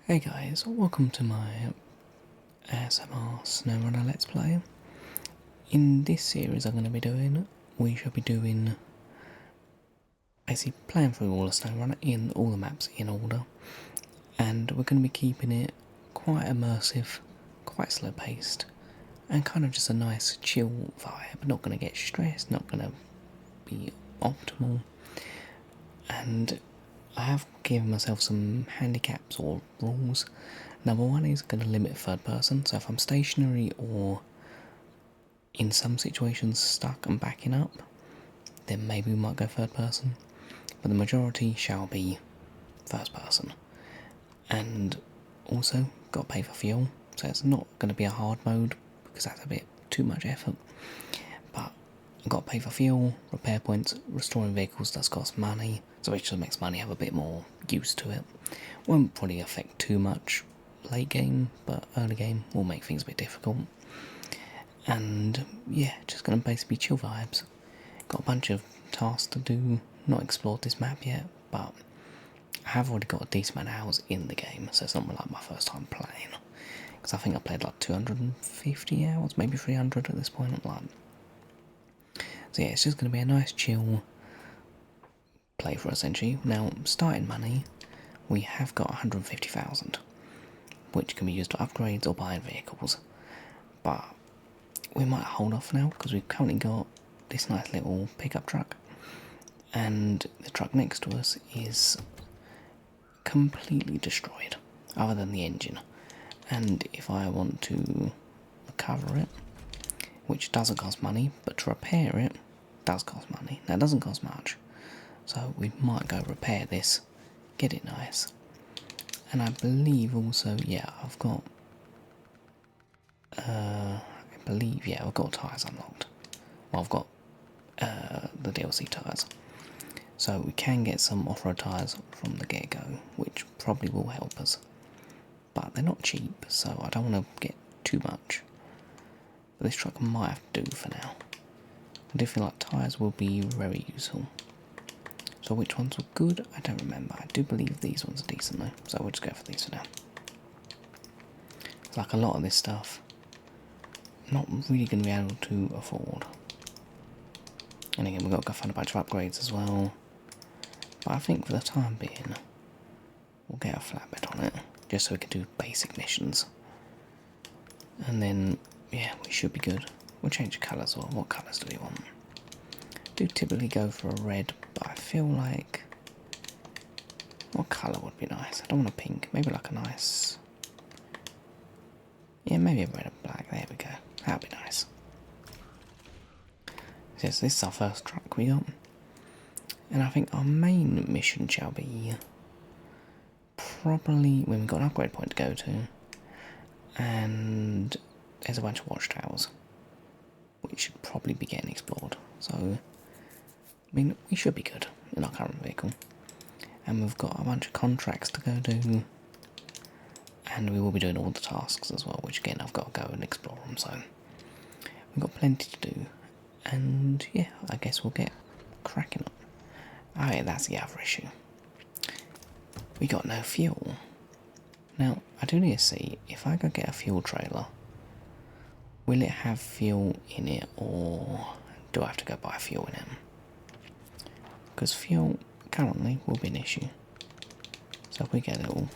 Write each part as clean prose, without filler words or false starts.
Hey guys, welcome to my ASMR Snowrunner Let's Play. In this series we shall be doing, basically playing through all of Snowrunner in all the maps in order. And we're going to be keeping it quite immersive, quite slow paced, and kind of just a nice chill vibe. Not going to get stressed, not going to be optimal. And I have given myself some handicaps or rules. Number one is going to limit third person, so if I'm stationary or in some situations stuck and backing up, then maybe we might go third person, but the majority shall be first person. And also, got to pay for fuel, so it's not going to be a hard mode because that's a bit too much effort, but I've got to pay for fuel, repair points, restoring vehicles does cost money, so it just makes money have a bit more use to it. Won't probably affect too much late game, but early game will make things a bit difficult. And yeah, just gonna basically chill vibes. Got a bunch of tasks to do, not explored this map yet, but I have already got a decent amount of hours in the game, so it's not like my first time playing. Because I think I played like 250 hours, maybe 300 at this point. So yeah, it's just going to be a nice chill playthrough essentially. Now, starting money, we have got 150,000, which can be used for upgrades or buying vehicles. But we might hold off now because we've currently got this nice little pickup truck, and the truck next to us is completely destroyed, other than the engine. And if I want to recover it, which doesn't cost money, but to repair it does cost money. Now, it doesn't cost much, so we might go repair this, get it nice. And I believe also, yeah, I've got, I've got tyres unlocked. Well, I've got the DLC tyres. So we can get some off-road tyres from the get-go, which probably will help us. But they're not cheap, so I don't want to get too much. But this truck might have to do for now. I do feel like tyres will be very useful. So which ones were good? I don't remember. I do believe these ones are decent though, so we'll just go for these for now. It's like a lot of this stuff, not really going to be able to afford. And again, we've got to go find a bunch of upgrades as well. But I think for the time being, we'll get a flatbed on it, just so we can do basic missions. And then, yeah, we should be good. We'll change the colours, or what colours do we want? Do typically go for a red, but I feel like, what colour would be nice? I don't want a pink, maybe like a nice, yeah, maybe a red and black, there we go, that'd be nice. Yes, this is our first truck we got, and I think our main mission shall be probably when we've got an upgrade point to go to, and there's a bunch of watchtowers, which should probably be getting explored, so I mean, we should be good in our current vehicle. And we've got a bunch of contracts to go do. And we will be doing all the tasks as well, which again, I've got to go and explore them, so we've got plenty to do. And yeah, I guess we'll get cracking up. Oh yeah, that's the other issue. We got no fuel. Now, I do need to see, if I go get a fuel trailer, will it have fuel in it, or do I have to go buy fuel in it? Because fuel currently will be an issue. So if we get a little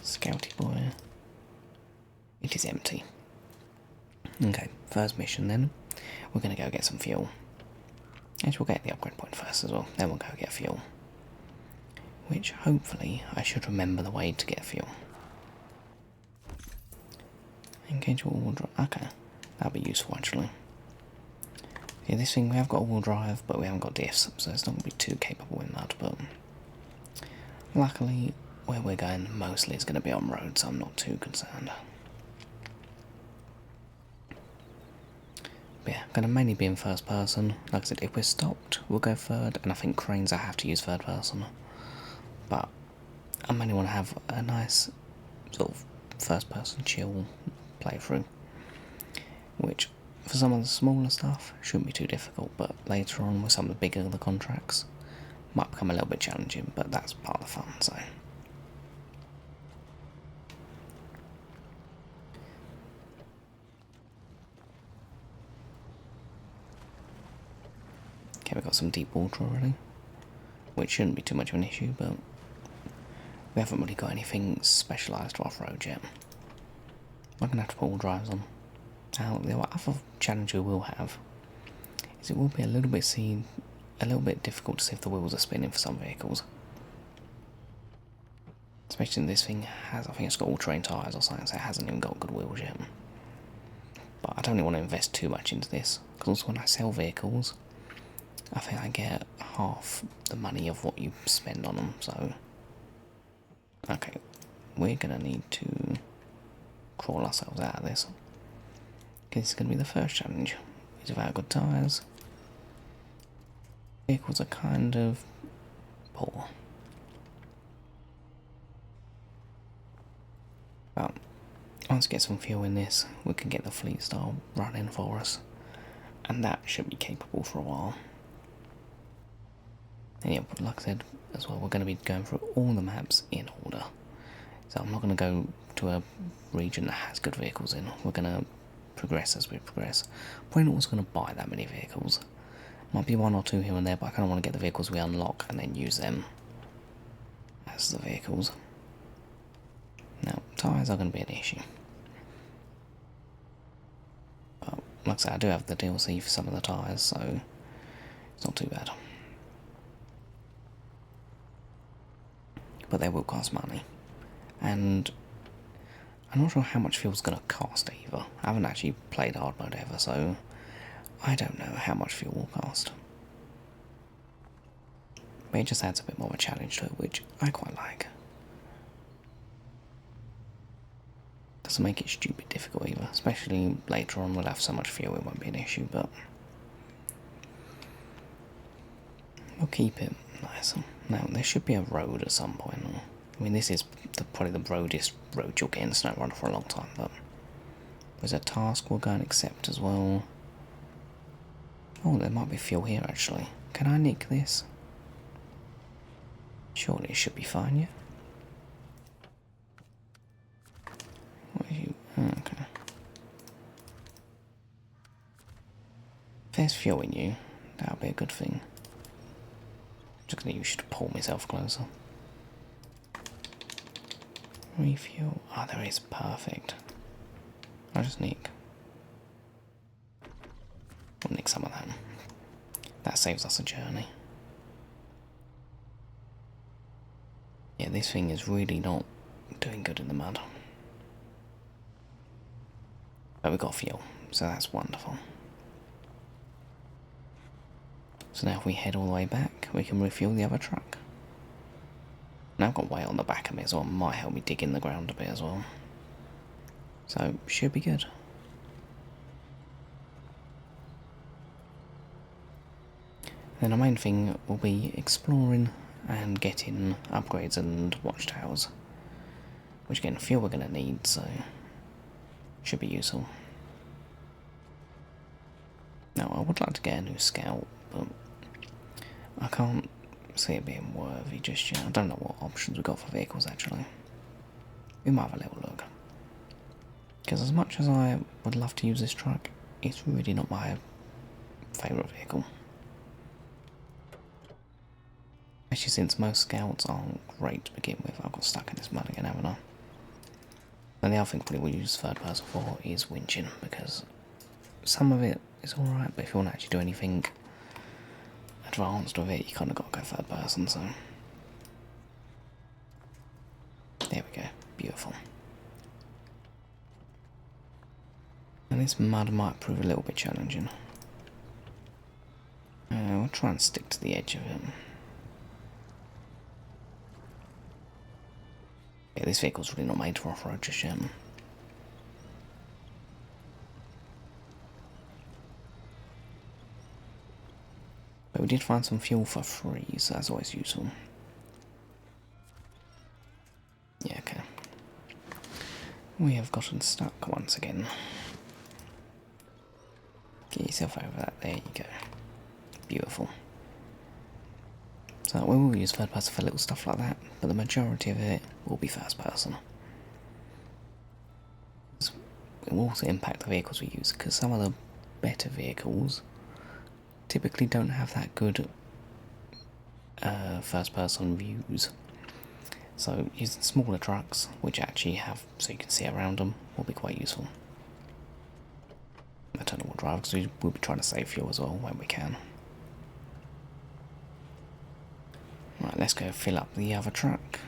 scouty boy, it is empty. Okay, first mission then. We're going to go get some fuel. Actually, we'll get the upgrade point first as well. Then we'll go get fuel. Which hopefully I should remember the way to get fuel. Engage all-wheel drive. Okay, that'll be useful actually. Yeah, this thing, we have got all-wheel drive, but we haven't got diffs, so it's not going to be too capable in that, but luckily, where we're going mostly is going to be on road, so I'm not too concerned. But yeah, going to mainly be in first person. Like I said, if we're stopped, we'll go third, and I think cranes I have to use third person. But I mainly want to have a nice sort of first person chill playthrough, which for some of the smaller stuff shouldn't be too difficult, but later on with some of the bigger the contracts might become a little bit challenging, but that's part of the fun, so Okay, we've got some deep water already, which shouldn't be too much of an issue, but we haven't really got anything specialised to off-road yet. I'm going to have to put all drives on. Now, the other challenge we will have is it will be a little bit difficult to see if the wheels are spinning for some vehicles. Especially this thing has, I think it's got all-terrain tyres or something, so it hasn't even got good wheels yet. But I don't really want to invest too much into this, because also when I sell vehicles, I think I get half the money of what you spend on them, so... Okay, we're going to need to crawl ourselves out of this. This is going to be the first challenge. Is without good tyres. Vehicles are kind of poor. But once we get some fuel in this, we can get the fleet style running for us. And that should be capable for a while. And yeah, like I said as well, we're going to be going through all the maps in order. So I'm not going to go to a region that has good vehicles in. We're going to progress as we progress. Probably not also going to buy that many vehicles. Might be one or two here and there, but I kind of want to get the vehicles we unlock and then use them as the vehicles. Now, tyres are going to be an issue. But like I said, I do have the DLC for some of the tyres, so it's not too bad. But they will cost money. And I'm not sure how much fuel's going to cost either. I haven't actually played hard mode ever, so I don't know how much fuel will cost. But it just adds a bit more of a challenge to it, which I quite like. Doesn't make it stupid difficult either, especially later on we'll have so much fuel it won't be an issue, but we'll keep it nice. Now, there should be a road at some point. I mean, this is probably the roadiest road you'll get in Snowrunner for a long time, but there's a task we'll go and accept as well. Oh, there might be fuel here, actually. Can I nick this? Surely it should be fine, yeah? What are you... Oh, okay. If there's fuel in you, that'll be a good thing. Just gonna use you to pull myself closer. Refuel. Ah, there is. Perfect. I'll just nick. We'll nick some of that. That saves us a journey. Yeah, this thing is really not doing good in the mud. But we got fuel, so that's wonderful. So now if we head all the way back, we can refuel the other truck. Now I've got weight on the back of me as well, might help me dig in the ground a bit as well. So, should be good. Then the main thing will be exploring and getting upgrades and watchtowers. Which again, fuel we're going to need, so should be useful. Now, I would like to get a new scout, but I can't see it being worthy just yet. I don't know what options we've got for vehicles, actually. We might have a little look. Because as much as I would love to use this truck, it's really not my favourite vehicle. Especially since most scouts aren't great to begin with. I've got stuck in this mud again, haven't I? And the other thing probably we'll use third person for is winching, because some of it is alright, but if you want to actually do anything advanced with it, you kind of got to go third person, so... There we go. Beautiful. And this mud might prove a little bit challenging. We'll try and stick to the edge of it. Yeah, this vehicle's really not made for off-road just yet. But we did find some fuel for free, so that's always useful. Yeah, okay. We have gotten stuck once again. Get yourself over that, there you go. Beautiful. So we will use third person for little stuff like that, but the majority of it will be first person. It will also impact the vehicles we use, because some of the better vehicles typically don't have that good first-person views. So using smaller trucks, which actually have, so you can see around them, will be quite useful. I don't know what drive, because we'll be trying to save fuel as well when we can. Right, let's go fill up the other truck,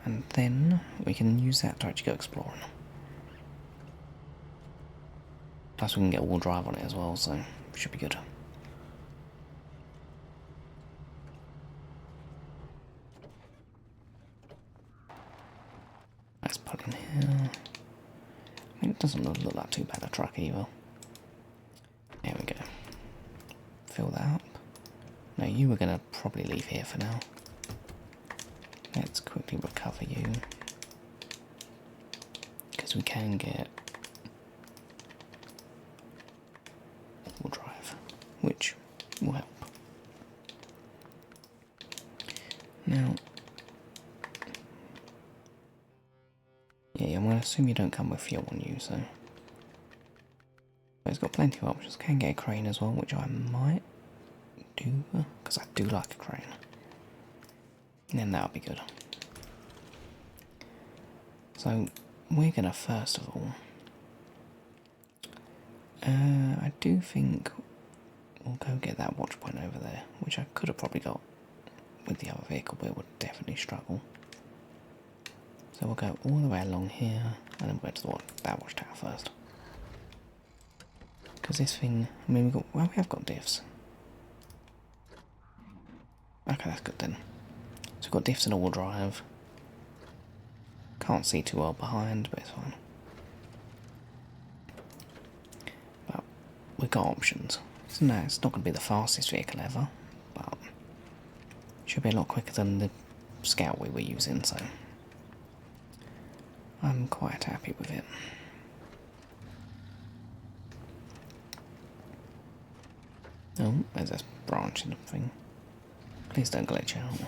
and then we can use that to actually go exploring. Plus we can get all drive on it as well, so it should be good. Let's put in here. I mean, it doesn't look like too bad a truck either. There we go. Fill that up. Now you were going to probably leave here for now. Let's quickly recover you. Because we can get all drive, which will help. Now, yeah, I'm going to assume you don't come with fuel on you, so. But it's got plenty of options. Can get a crane as well, which I might do, because I do like a crane. And then that'll be good. So, we're going to first of all, I do think we'll go get that watch point over there, which I could have probably got with the other vehicle, but it would definitely struggle. So we'll go all the way along here, and then we'll go to that watchtower first. Because this thing, I mean, we have got diffs. Okay, that's good then. So we've got diffs and all drive. Can't see too well behind, but it's fine. But we've got options. So no, it's not going to be the fastest vehicle ever, but it should be a lot quicker than the Scout we were using, so I'm quite happy with it. Oh, there's this branch in the thing. Please don't glitch out.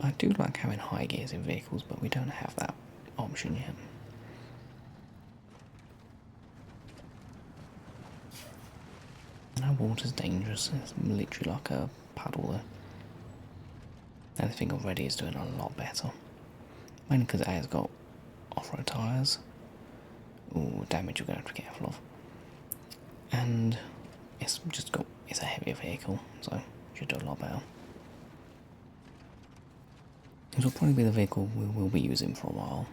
I do like having high gears in vehicles, but we don't have that option yet. That water's dangerous. It's literally like a puddle there. Anything already is doing a lot better. Mainly because it has got off-road tyres. Ooh, damage you're going to have to be careful of. And it's a heavier vehicle, so it should do a lot better. This will probably be the vehicle we will be using for a while.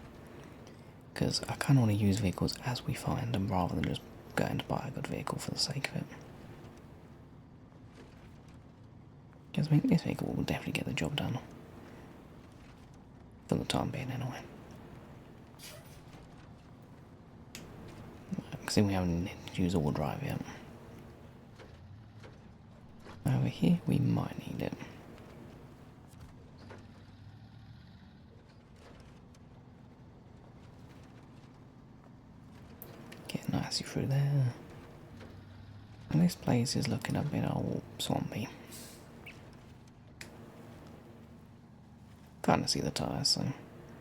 Because I kind of want to use vehicles as we find them rather than just going to buy a good vehicle for the sake of it. Because I mean, this vehicle will definitely get the job done. For the time being, anyway. Because we haven't used all drive yet. Over here, we might need it. Get nicely through there. And this place is looking a bit old swampy. Can't see the tyres, so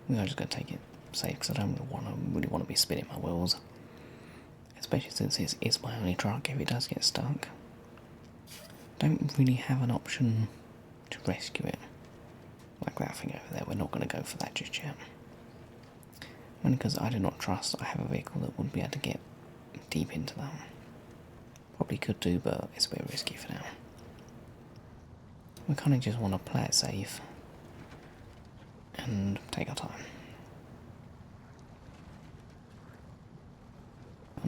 we're just going to take it safe because I don't really want to be spinning my wheels. Especially since it is my only truck if it does get stuck. Don't really have an option to rescue it. Like that thing over there, we're not going to go for that just yet. Only because I do not trust I have a vehicle that would be able to get deep into that. Probably could do, but it's a bit risky for now. We kind of just want to play it safe and take our time.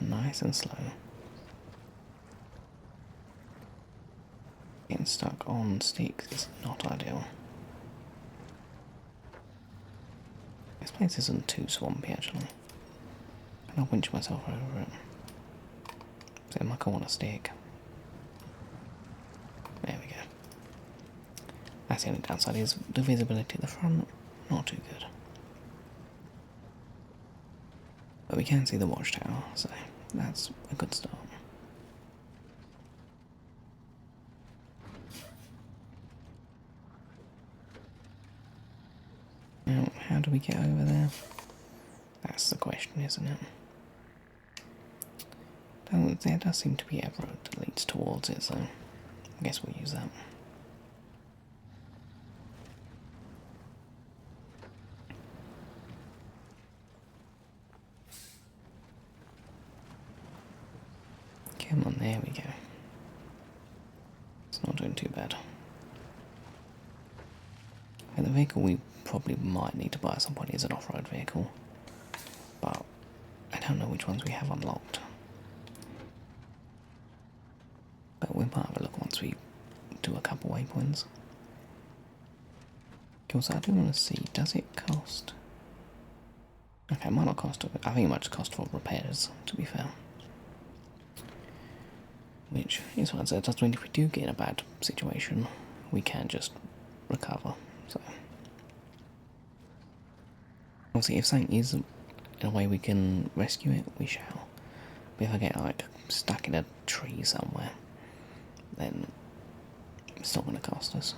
Nice and slow. Getting stuck on sticks is not ideal. This place isn't too swampy actually. And I'll winch myself over it. Seems like I want a stick. There we go. That's the only downside is the visibility at the front, not too good. But we can see the watchtower, so that's a good start. Now, how do we get over there? That's the question, isn't it? Oh, there does seem to be a road that leads towards it, so I guess we'll use that. Come on, there we go. It's not doing too bad. And the vehicle we probably might need to buy at some point is an off-road vehicle, but I don't know which ones we have unlocked. But we might have a look once we do a couple waypoints. Also, I do want to see, does it cost? Okay, it might not cost, I think it might just cost for repairs, to be fair. Which is what I said, does mean if we do get in a bad situation, we can just recover, so. Obviously, if something is in a way we can rescue it, we shall. But if I get, like, stuck in a tree somewhere, then it's not going to cost us.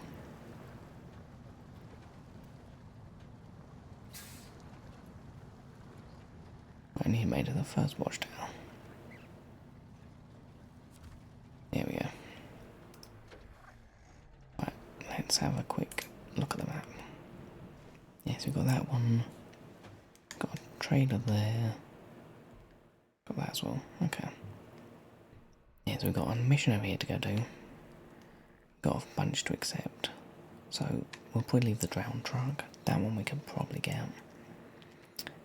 I only made it the first watchtower. There we go. Right, let's have a quick look at the map. Yes, we've got that one. Got a trailer there. Got that as well. Okay. Yeah, so we've got a mission over here to go do. Got a bunch to accept. So we'll probably leave the drowned truck. That one we can probably get.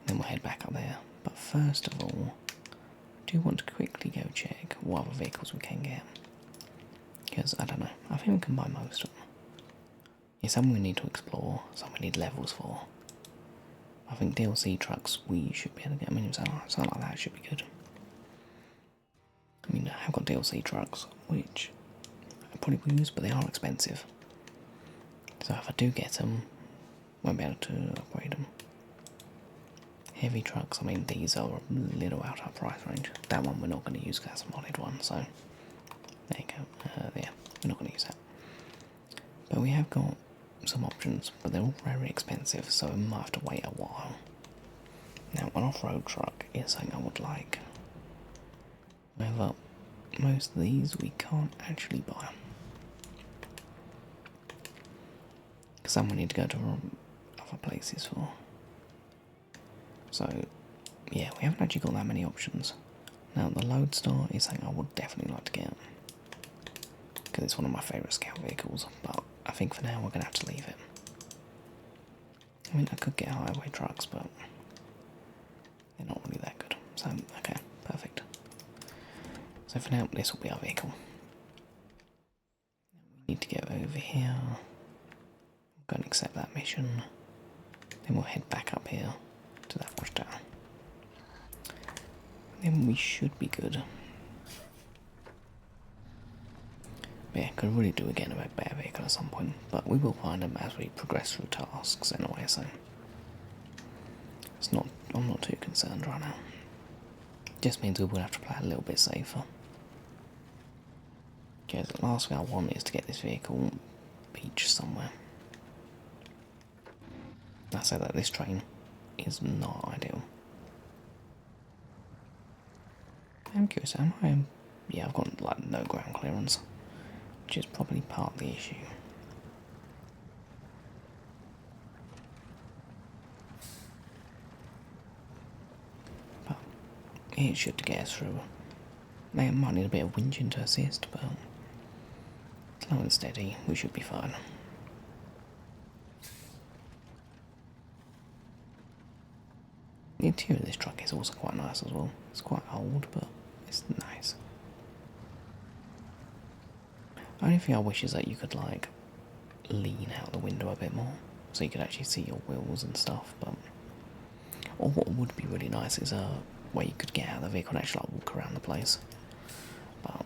Then we'll head back up there. But first of all, I do want to quickly go check what other vehicles we can get. Because, I don't know, I think we can buy most of them. Yeah, some we need to explore, some we need levels for. I think DLC trucks we should be able to get. I mean, something like that should be good. I mean, I have got DLC trucks, which I probably will use, but they are expensive. So if I do get them, won't be able to upgrade them. Heavy trucks, I mean, these are a little out of our price range. That one we're not going to use because that's a modded one, so there you go. Yeah, we're not going to use that. But we have got some options, but they're all very expensive, so we might have to wait a while. Now, an off-road truck is something I would like. However, most of these we can't actually buy. Some we need to go to other places for. So, yeah, we haven't actually got that many options. Now, the Lodestar is something I would definitely like to get. Because it's one of my favourite scout vehicles, but I think for now we're going to have to leave it. I mean, I could get highway trucks, but they're not really that good. So, okay, perfect. So for now, this will be our vehicle. We need to get over here. Go and accept that mission. Then we'll head back up here to that watchtower. Then we should be good. But yeah, could really do again about better vehicle at some point, but we will find them as we progress through tasks anyway, so it's not, I'm not too concerned right now. Just means we will have to play a little bit safer. Because the last thing I want is to get this vehicle beached somewhere. I say that this train is not ideal. I'm curious, am I? Yeah, I've got like no ground clearance, which is probably part of the issue. But it should get us through. They might need a bit of whinging to assist, but slow and steady, we should be fine. The interior of this truck is also quite nice as well. It's quite old, but it's nice. The only thing I wish is that you could like lean out the window a bit more, so you could actually see your wheels and stuff. But or what would be really nice is a way you could get out of the vehicle and actually like walk around the place. But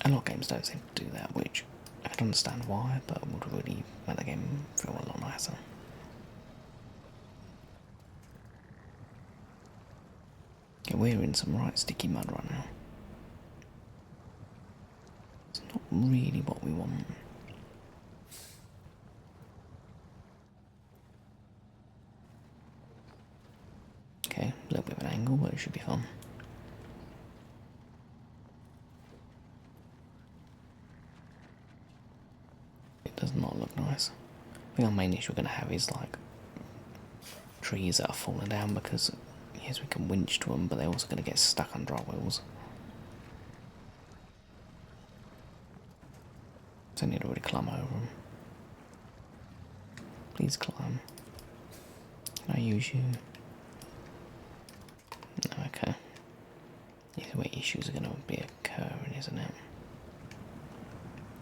a lot of games don't seem to do that, which I can understand why, but would really make the game feel a lot nicer. Okay, we're in some right sticky mud right now. It's not really what we want. Okay, it should be fun. It does not look nice. I think our main issue we're going to have is like trees that are falling down because yes, we can winch to them, but they're also going to get stuck under our wheels. So I need to really climb over them. Please climb. Can I use you? No, okay. Either way, issues are going to be occurring, isn't it?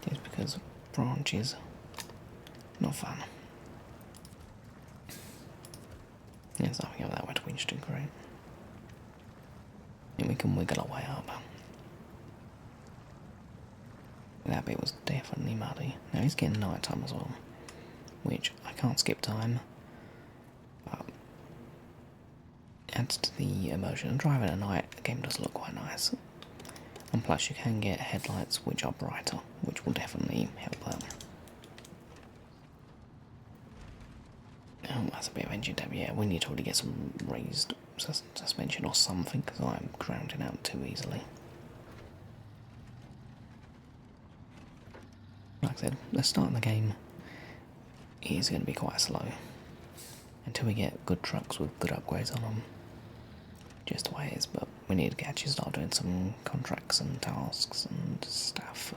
Just because branches, not fun. There's nothing over that way to winch to, great. And we can wiggle our way up. That bit was definitely muddy. Now it's getting night time as well, which I can't skip time. But adds to the immersion. And driving at night, the game does look quite nice. And plus you can get headlights which are brighter, which will definitely help out. Oh, that's a bit of engine damage. Yeah, we need to really get some raised suspension or something, because I'm grounding out too easily. Like I said, the start of the game is going to be quite slow until we get good trucks with good upgrades on them. Just the way it is, but we need to actually start doing some contracts and tasks and stuff.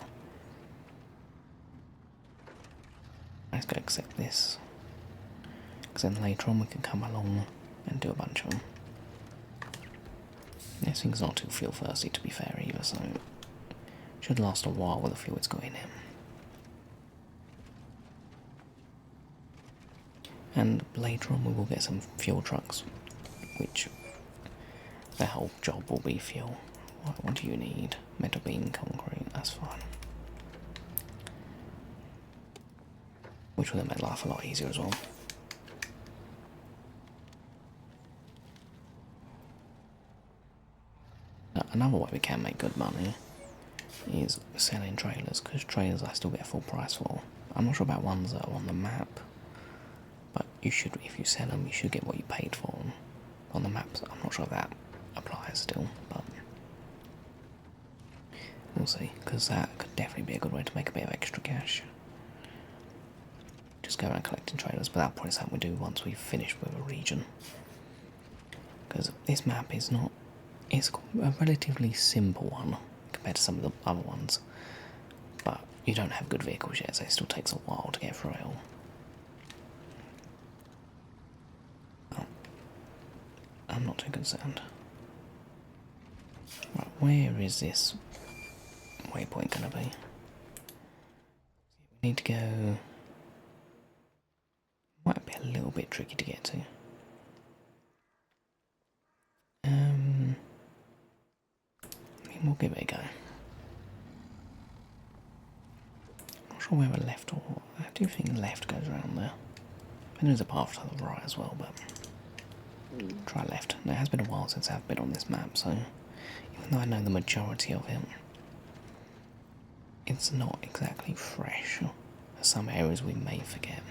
Let's go accept this, because then later on we can come along and do a bunch of them. This thing's not too fuel thirsty to be fair either, so it should last a while with the fuel it's got in it. And later on we will get some fuel trucks, which the whole job will be fuel. What do you need? Metal beam, concrete, that's fine. Which will then make life a lot easier as well. Now, another way we can make good money is selling trailers, because trailers I still get a full price for. I'm not sure about ones that are on the map, but you should, if you sell them, you should get what you paid for them on the maps. I'm not sure if that applies still, but we'll see, because that could definitely be a good way to make a bit of extra cash. Just go around collecting trailers, but that'll probably something we do once we've finished with a region. Because this map is not, it's a relatively simple one compared to some of the other ones, but you don't have good vehicles yet, so it still takes a while to get through it all. I'm not too concerned. Right, where is this waypoint going to be? We need to go... Might be a little bit tricky to get to. We'll give it a go. Not sure whether left or... I do think left goes around there. And there's a path to the right as well, but... Try left. Now, it has been a while since I've been on this map, so even though I know the majority of it, it's not exactly fresh. Some areas we may forget.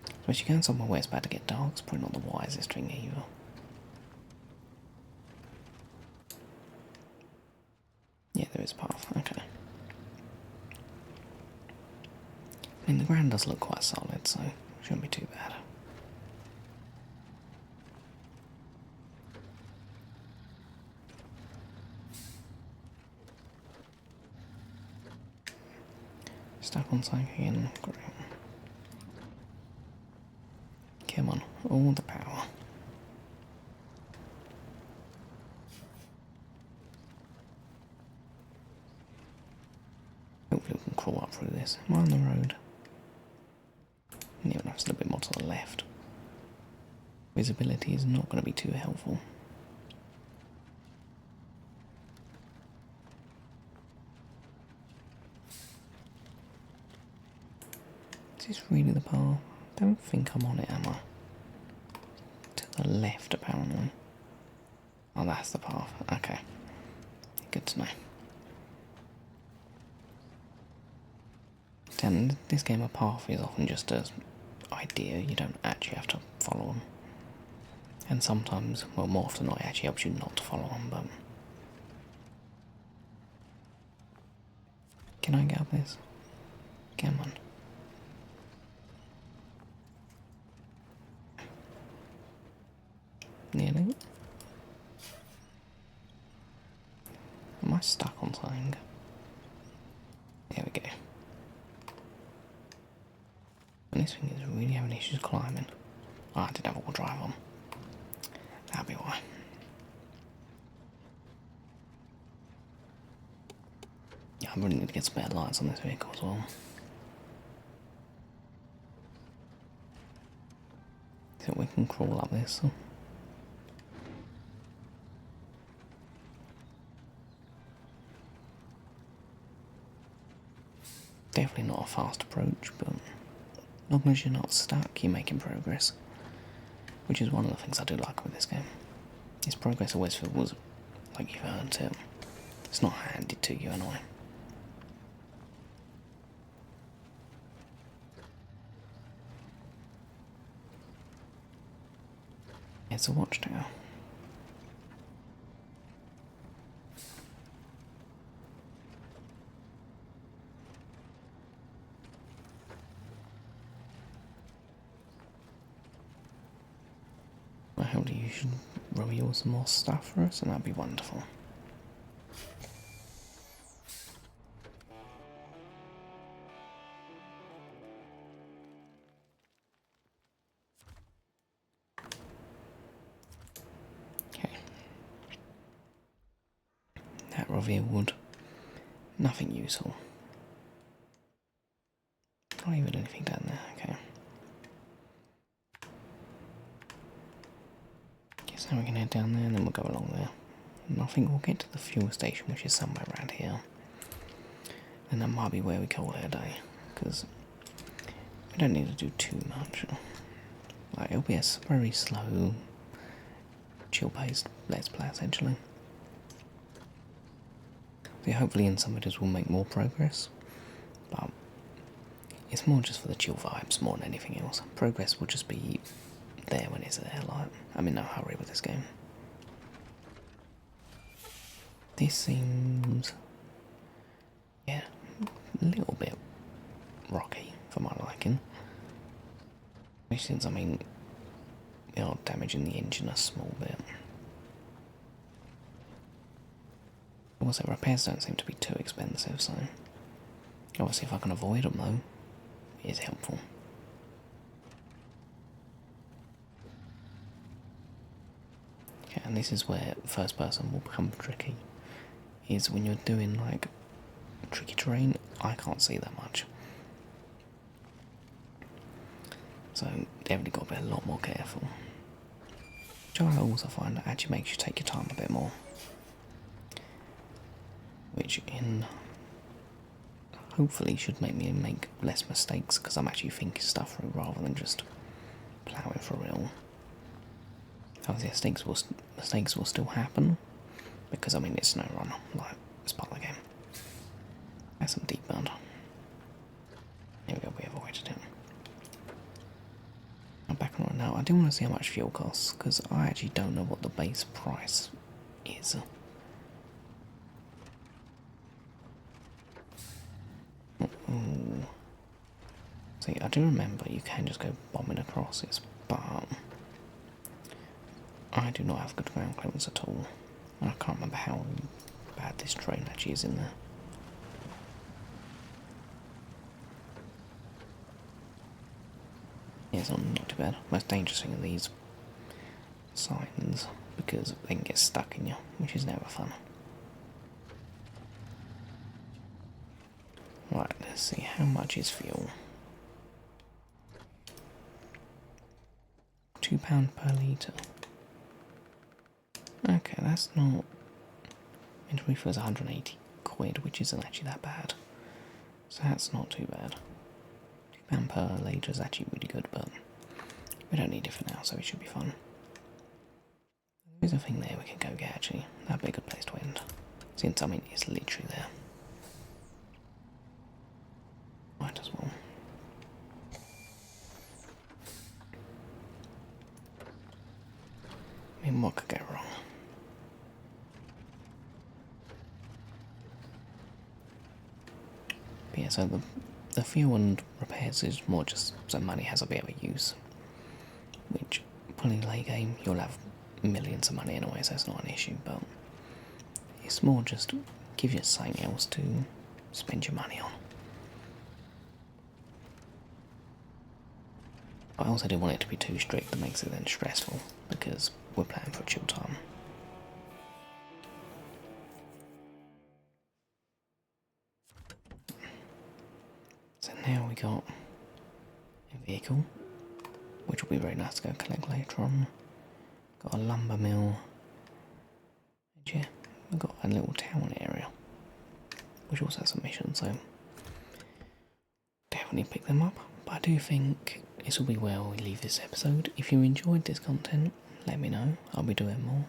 So if you're going somewhere where it's about to get dark, it's probably not the wisest thing either. Yeah, there is a path, okay. I mean, the ground does look quite solid, so it shouldn't be too bad. Stuck on something again, great. Come on, all the power. Hopefully we can crawl up through this. Am I on the road? Yeah, that's a little bit more to the left. Visibility is not going to be too helpful. Is this really the path? I don't think I'm on it, am I? To the left, apparently. Oh, that's the path. Okay. Good to know. In this game, a path is often just an idea. You don't actually have to follow them. And sometimes, well, more often not, it actually helps you not to follow on, but... Can I get up this? Come on. Nearly. Am I stuck on something? There we go. And this thing is really having issues climbing. Oh, I did have all drive on. That'll be why. Yeah, I really need to get some better lights on this vehicle as well. So we can crawl up this. Definitely not a fast approach, but as long as you're not stuck, you're making progress. Which is one of the things I do like with this game. Is progress always feels like you've earned it. It's not handed to you anyway. It's a watchtower. I hope you should reveal some more stuff for us, and that'd be wonderful. Okay. That revealed nothing useful. Not even anything down there, okay. Guess now we can head down there and then we'll go along there. And I think we'll get to the fuel station, which is somewhere around here. And that might be where we call it a day, because we don't need to do too much. Like, it'll be a very slow, chill-paced let's play, essentially. So hopefully in some videos we'll make more progress, but it's more just for the chill vibes more than anything else. Progress will just be there when it's there, like, I'm in no hurry with this game. This seems, yeah, a little bit rocky for my liking. Which since, I mean, you know, damaging the engine a small bit. Also, repairs don't seem to be too expensive, so obviously if I can avoid them though, it is helpful. Okay, and this is where first person will become tricky, is when you're doing like tricky terrain, I can't see that much. So definitely got to be a lot more careful. Which I also find that actually makes you take your time a bit more. Which in hopefully should make me make less mistakes because I'm actually thinking stuff through rather than just ploughing for real. Obviously mistakes will still happen because I mean it's Snowrunner, like it's part of the game. That's some deep burn. Here we go, we avoided it. I'm back on right now. I do want to see how much fuel costs because I actually don't know what the base price is. Ooh. See, I do remember you can just go bombing across this, but I do not have good ground clearance at all. And I can't remember how bad this train actually is in there. Yeah, it's not too bad. Most dangerous thing are these signs because they can get stuck in you, which is never fun. Right, let's see, how much is fuel? £2 per litre. Okay, that's not... Entry for 180 quid, which isn't actually that bad. So that's not too bad. £2 per litre is actually really good, but we don't need it for now, so it should be fun. There's a thing there we can go get, actually. That'd be a good place to end. Since, I mean, it's literally there. Might as well. what could go wrong? But yeah, so the fuel and repairs is more just so money has a bit of a use. Which, pulling late game, you'll have millions of money anyway, so it's not an issue, but it's more just give you something else to spend your money on. I also don't want it to be too strict that makes it then stressful, because we're playing for a chill time. So now we got a vehicle, which will be very nice to go collect later on. Got a lumber mill. And yeah, we've got a little town area, which also has some missions, so definitely pick them up. But I do think this will be where we leave this episode. If you enjoyed this content, let me know. I'll be doing more.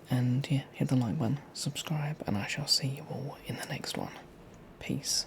And yeah, hit the like button, subscribe, and I shall see you all in the next one. Peace.